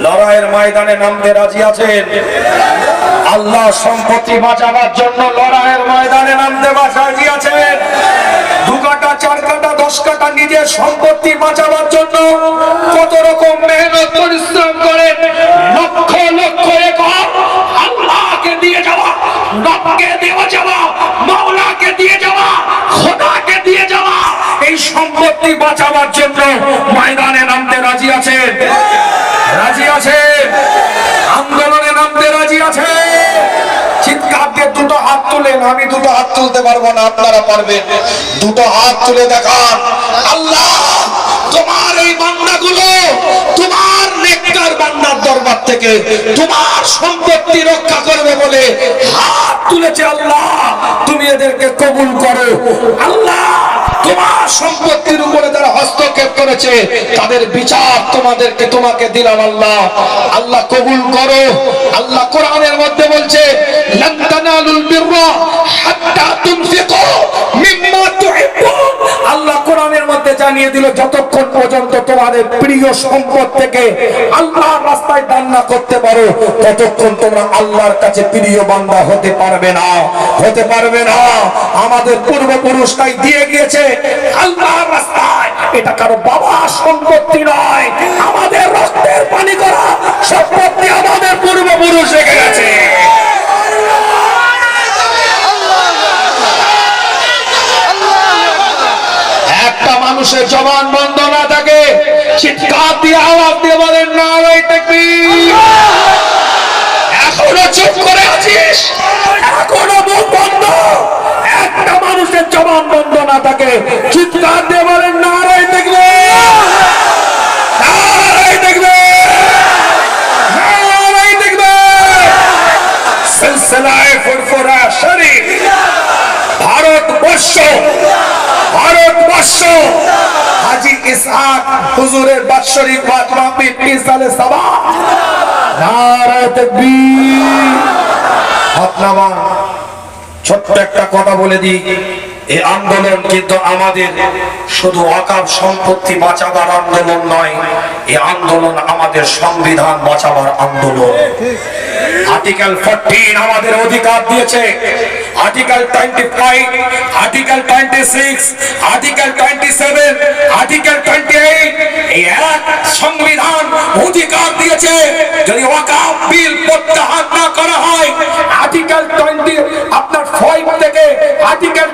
লড়াইয়ের ময়দানে নামতে রাজি আছেন? আল্লাহ সম্পত্তি বাঁচাবার জন্য লড়াইয়ের ময়দানে নামতে রাজি আছেন? 2 কাটা 4 কাটা 10 কাটা নিজের সম্পত্তি বাঁচাবার জন্য কত রকম মেহনত পরিশ্রম করেন, লক্ষ লক্ষ একর আল্লাহকে দিয়ে যাওয়া, রবকে দেওয়া যাওয়া, মাওলাকে দিয়ে যাওয়া, খোদাকে দিয়ে যাওয়া, এই সম্পত্তি বাঁচাবার জন্য ময়দানে নামতে রাজি আছেন? রাজি আছেন? আন্দোলনে নামতে রাজি আছেন? চিৎকার দিয়ে 2টো হাত তুলেন। আমি 2টো হাত তুলতে পারবো না, আপনারা পারবেন। 2টো হাত তুলে দেখান। আল্লাহ তোমার এই বান্দাগুলো তোমার নেককার বান্দার দরবার থেকে তোমার সম্পত্তি রক্ষা করবে বলে হাত তুলেছে। আল্লাহ তুমি এদেরকে কবুল করো। আল্লাহ তোমার সম্পত্তির উপরে যারা হস্তক্ষেপ করেছে তাদের বিচার তোমাকে দিলাম। আল্লাহ আল্লাহ কবুল করো। আল্লাহ কোরআনের মধ্যে বলছে লান তানালুল বিররা হাত্তা তুনফিকু মিম্মা তুহিব্বুন। আল্লাহ কোরআনের মধ্যে জানিয়ে দিল যতক্ষণ পর্যন্ত তোমাদের প্রিয় সম্পদ থেকে আল্লাহর রাস্তায় দান না করতে পারো ততক্ষণ তোমরা আল্লাহর কাছে প্রিয় বান্দা হতে পারবে না, হতে পারবে না। আমাদের পূর্বপুরুষরাই দিয়ে গিয়েছে আল্লাহর রাস্তায়। এটা কারো বাবা সম্পত্তি নয়, আমাদের রক্তের পানি করা সম্পত্তি আমাদের পূর্বপুরুষ রেখে গেছে। একটা মানুষের জবান বন্ধ না থাকে, চিৎকার দিয়ে আওয়াজ দিয়ে বলেন নারায়ে তাকবীর। এখনো চুপ করে আছিস? এখনো মুখ বন্ধ? একটা মানুষের জবান বন্ধ না থাকে, চিৎকার দিয়ে বলেন নারায়ে তাকবীর, নারায়ে তাকবীর, নারায়ে তাকবীর। সিলসিলায়ে ফুরফুরা শরীফ ভারতবর্ষ, ভারতবর্ষ হাজী ইসহাক হুজুরের বাৎসরিক মাহফিল পিসালে সাবা। নারায়ে তাকবীর। আপনারা ছোট্ট একটা কথা বলে দিই, এই আন্দোলন কিন্তু আমাদের শুধু ওয়াকফ সম্পত্তি বাঁচাবার আন্দোলন নয়, এই আন্দোলন আমাদের সংবিধান বাঁচাবার আন্দোলন। আর্টিকেল 14 আমাদের অধিকার দিয়েছে, আর্টিকেল 25, আর্টিকেল 26, আর্টিকেল 27, আর্টিকেল 28 এই এক সংবিধান অধিকার দিয়েছে যদি ওয়াকফ বিল প্রত্যাহার না করা হয়। আর্টিকেল 20 আপনার 5 থেকে আর্টিকেল